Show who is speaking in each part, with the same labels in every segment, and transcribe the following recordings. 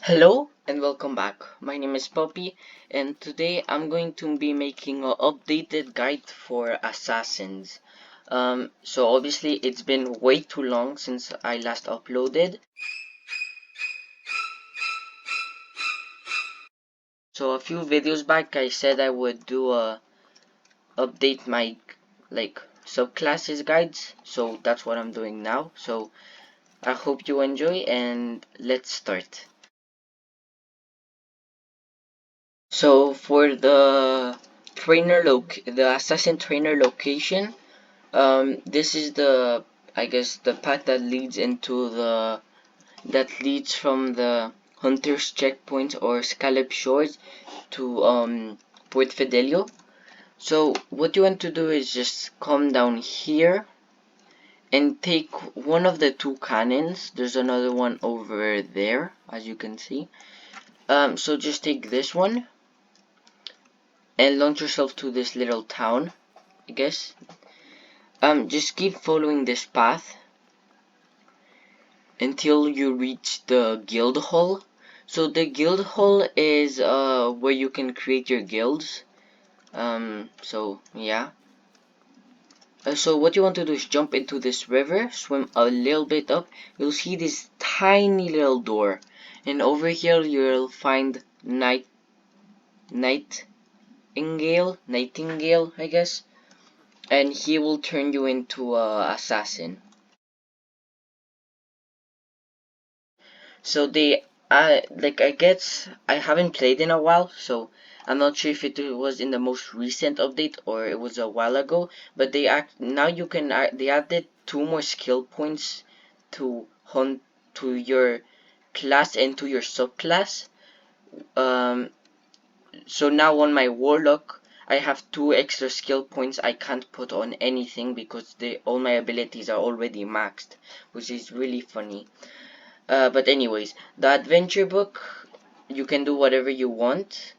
Speaker 1: Hello and welcome back. My name is Poppy and today I'm going to be making an updated guide for assassins. So obviously it's been way too long since I last uploaded. So a few videos back I said I would do a update my subclasses guides. So that's what I'm doing now. So I hope you enjoy and let's start. So for the assassin trainer location, this is I guess, the path that leads from the Hunter's Checkpoint or Scallop Shores to Port Fidelio. So what you want to do is just come down here and take one of the two cannons. There's another one over there, as you can see. So just take this one and launch yourself to this little town, I guess. Just keep following this path until you reach the guild hall. So the guild hall is where you can create your guilds. So yeah. So what you want to do is jump into this river, swim a little bit up. You'll see this tiny little door, and over here you'll find Nightingale, I guess, and he will turn you into a assassin. So I guess I haven't played in a while, so I'm not sure if it was in the most recent update or it was a while ago. But now you can they added two more skill points to hunt to your class and to your subclass. Um, so now on my warlock, I have two extra skill points I can't put on anything because all my abilities are already maxed, which is really funny. But anyways, the adventure book, you can do whatever you want.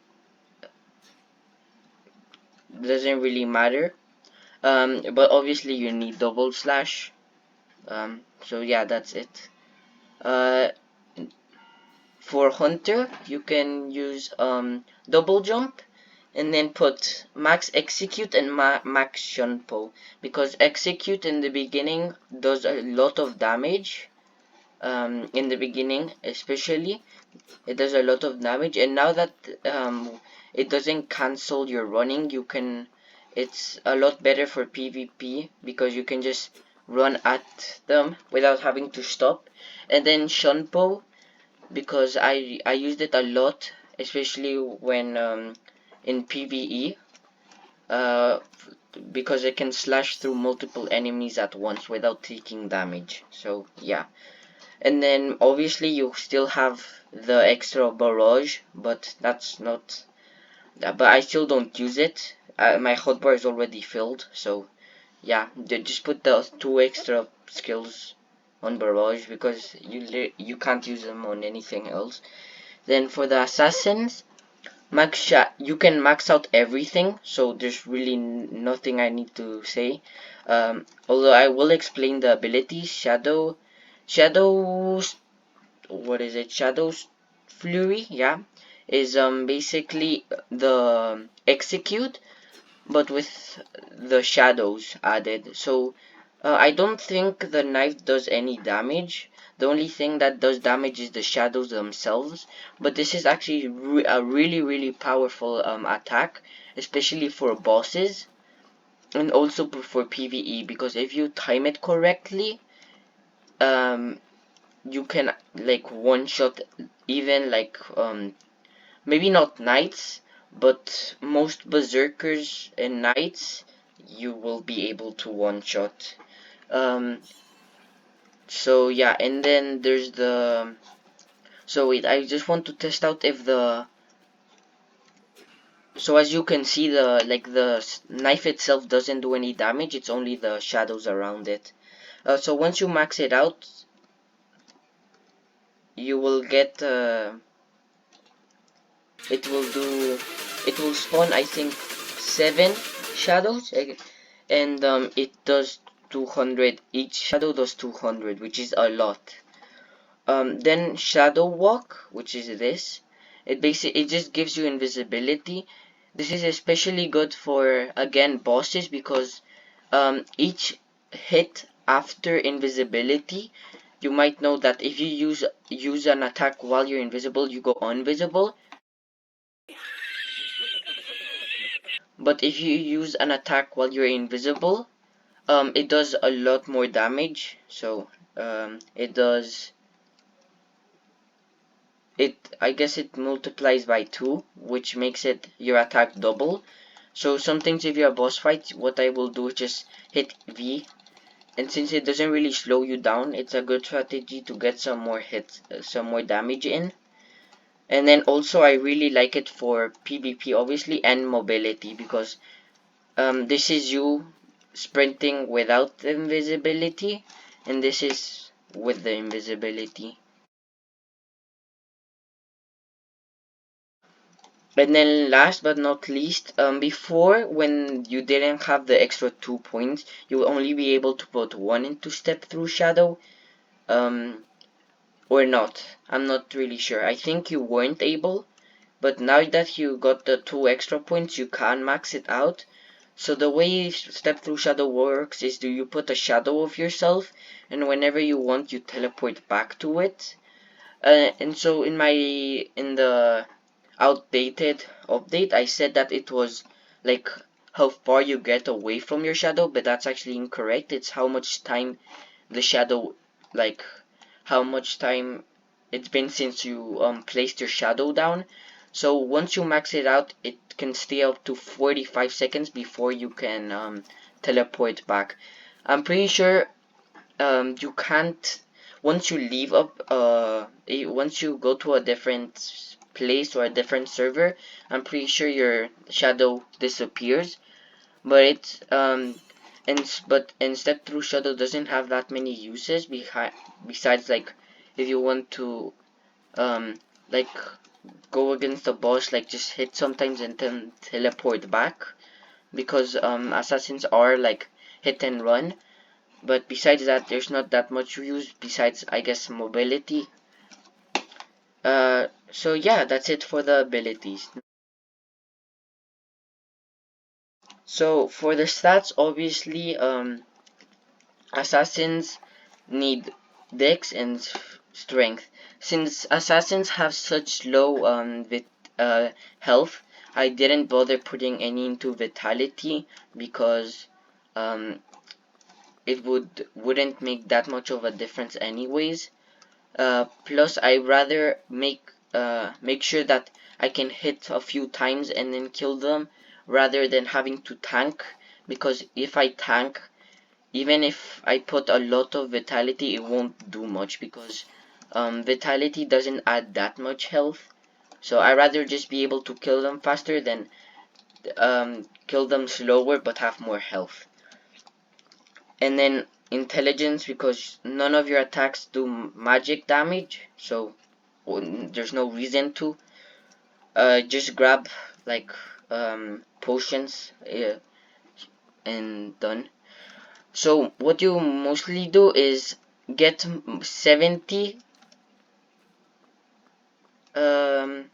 Speaker 1: Doesn't really matter. But obviously you need double slash. So yeah, that's it. Uh, for hunter, you can use double jump and then put max execute and max shunpo, because execute in the beginning does a lot of damage. In the beginning, especially, it does a lot of damage, and now that it doesn't cancel your running, it's a lot better for PvP because you can just run at them without having to stop. And then Shunpo, because I used it a lot, especially when in PvE, uh, because it can slash through multiple enemies at once without taking damage. So yeah. And then obviously you still have the extra barrage, but that's not. But I still don't use it. My hotbar is already filled, so yeah. Just put the two extra skills on barrage because you can't use them on anything else. Then for the assassins, you can max out everything, so there's really nothing I need to say. Although I will explain the abilities. Shadows what is it? Shadow's Flurry, yeah, is basically the execute, but with the shadows added. So I don't think the knife does any damage. The only thing that does damage is the shadows themselves. But this is actually a really powerful attack, especially for bosses and also for PvE, because if you time it correctly, um, you can like one shot even maybe not knights, but most berserkers and knights you will be able to one shot. um so yeah, and then there's the so wait, I just want to test out if the so as you can see, the knife itself doesn't do any damage, it's only the shadows around it. So once you max it out, you will get it will do it will spawn, I think, 7 shadows, and it does 200. Each shadow does 200, which is a lot. Then shadow walk, which is this. It just gives you invisibility. This is especially good for, again, bosses, because each hit after invisibility, you might know that if you use an attack while you're invisible, you go invisible. But if you use an attack while you're invisible, it does a lot more damage. So it does it. I guess it multiplies by 2, which makes it your attack double. So sometimes if you're a boss fight, what I will do is just hit V, and since it doesn't really slow you down, it's a good strategy to get some more hits, some more damage in. And then also I really like it for PvP, obviously, and mobility, because this is you sprinting without the invisibility, and this is with the invisibility. And then last but not least, before, when you didn't have the extra 2 points, you will only be able to put 1 into step through shadow, or not. I'm not really sure. I think you weren't able, but now that you got the 2 extra points, you can max it out. So the way step through shadow works is, do you put a shadow of yourself, and whenever you want, you teleport back to it. And so in the outdated update, I said that it was like how far you get away from your shadow, but that's actually incorrect. It's how much time the shadow, like how much time it's been since you placed your shadow down. So once you max it out, it can stay up to 45 seconds before you can teleport back. I'm pretty sure you can't, once you leave up once you go to a different place or a different server, I'm pretty sure your shadow disappears. But it's and step through shadow doesn't have that many uses besides, like, if you want to like go against the boss, like just hit sometimes and then teleport back, because assassins are like hit and run. But besides that, there's not that much use besides, I guess, mobility. So yeah, that's it for the abilities. So for the stats, obviously, assassins need dex and strength. Since assassins have such low health, I didn't bother putting any into vitality, because um, it wouldn't make that much of a difference anyways. Plus, I rather make sure that I can hit a few times and then kill them, rather than having to tank. Because if I tank, even if I put a lot of vitality, it won't do much, because vitality doesn't add that much health. So I rather just be able to kill them faster than kill them slower but have more health. And then intelligence, because none of your attacks do magic damage, so there's no reason to. Just grab like potions, and done. So what you mostly do is get 70 um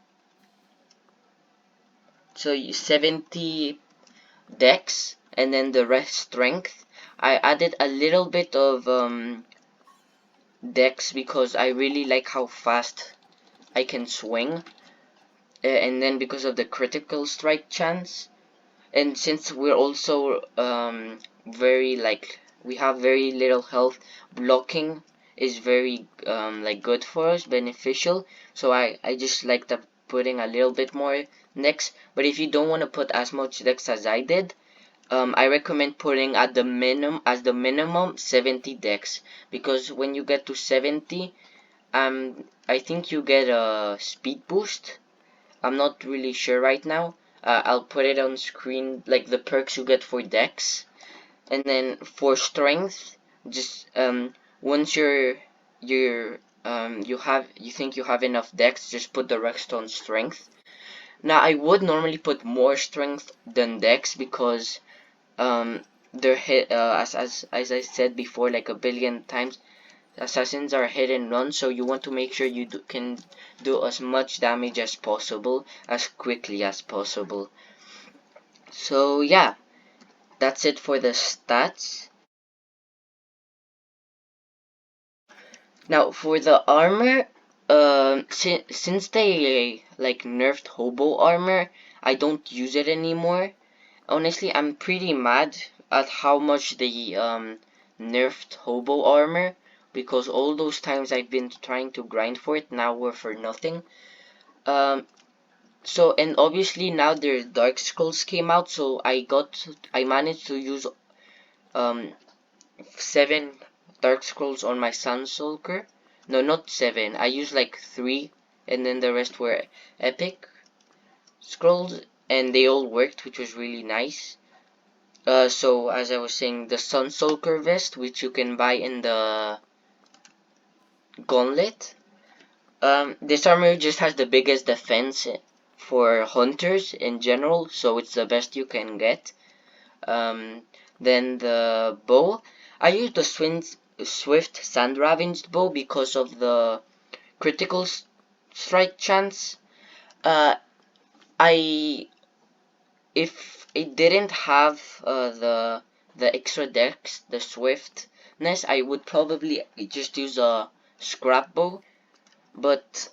Speaker 1: 70 dex, and then the rest strength. I added a little bit of dex because I really like how fast I can swing, and then because of the critical strike chance, and since we're also very, like, we have very little health, blocking is very like good for us, beneficial. So I just like the putting a little bit more dex. But if you don't want to put as much dex as I did, I recommend putting at the minimum 70 dex, because when you get to 70, I think you get a speed boost. I'm not really sure right now. I'll put it on screen, like the perks you get for dex. And then for strength, just once you think you have enough dex, just put the rest on strength. Now I would normally put more strength than dex, because they're hit as I said before like a billion times, assassins are hit and run, so you want to make sure you can do as much damage as possible, as quickly as possible. So yeah, that's it for the stats. Now for the armor, since they like nerfed hobo armor, I don't use it anymore. Honestly, I'm pretty mad at how much they nerfed hobo armor, because all those times I've been trying to grind for it now were for nothing. So and obviously now their Dark Scrolls came out, so I managed to use um 7 Dark Scrolls on my Sunsoulker. No, not 7. I used like 3, and then the rest were Epic Scrolls, and they all worked, which was really nice. So as I was saying, the Sunsoulker vest, which you can buy in the Gauntlet. This armor just has the biggest defense for hunters in general, so it's the best you can get. Um, then the bow. I use the Swift Sand Ravaged bow because of the critical strike chance. Uh, I if it didn't have the extra dex, the swiftness, I would probably just use a scrap bow. But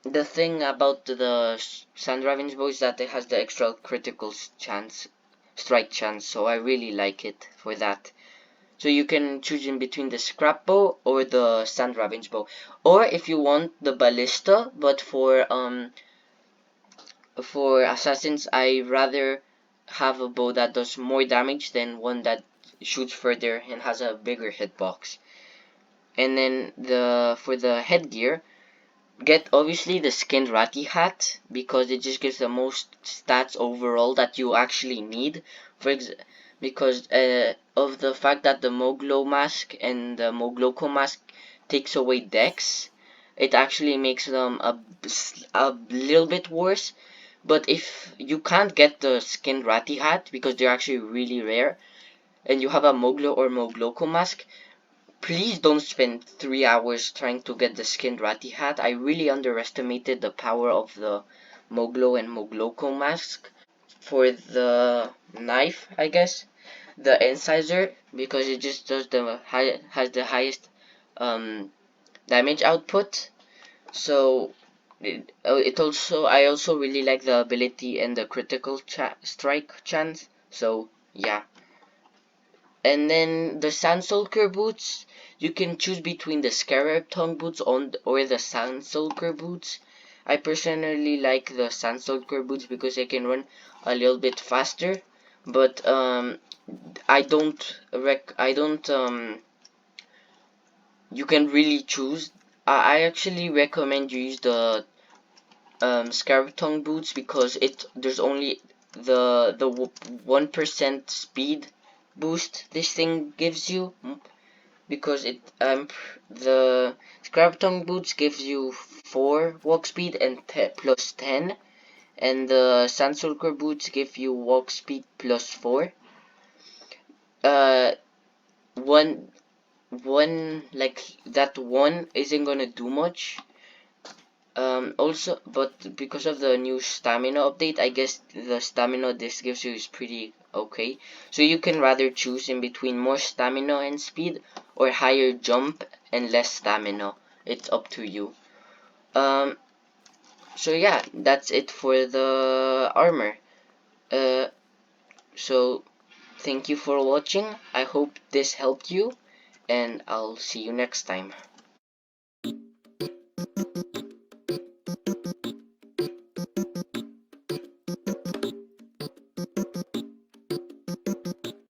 Speaker 1: the thing about the Sand Ravaged bow is that it has the extra critical chance, strike chance, so I really like it for that. So you can choose in between the scrap bow or the Sand Ravaged bow, or if you want the ballista, but for assassins I rather have a bow that does more damage than one that shoots further and has a bigger hitbox. And then for the headgear, get obviously the skinned ratty hat, because it just gives the most stats overall that you actually need. Because of the fact that the Moglo mask and the Mogloko mask takes away dex, it actually makes them a little bit worse. But if you can't get the skinned ratty hat because they're actually really rare, and you have a Moglo or Mogloko mask, please don't spend 3 hours trying to get the skinned ratty hat. I really underestimated the power of the Moglo and Mogloko mask. For the knife, I guess, the incisor, because it just does has the highest um, damage output. So it also I also really like the ability and the critical strike chance. So yeah. And then the Sandsoulker boots, you can choose between the Scarab tongue boots or the Sandsoulker boots. I personally like the Sandsoulker boots because I can run a little bit faster, but I don't you can really choose. I actually recommend you use the Scarab tongue boots because there's only the 1% speed boost this thing gives you, because the Scarab tongue boots gives you 4 walk speed and plus 10, and the Sandsulker boots give you walk speed plus 4. uh one one like that one isn't gonna do much. Also, but because of the new stamina update, I guess the stamina this gives you is pretty okay. So you can rather choose in between more stamina and speed, or higher jump and less stamina. It's up to you. Um, so yeah, that's it for the armor. Uh, so thank you for watching. I hope this helped you, and I'll see you next time.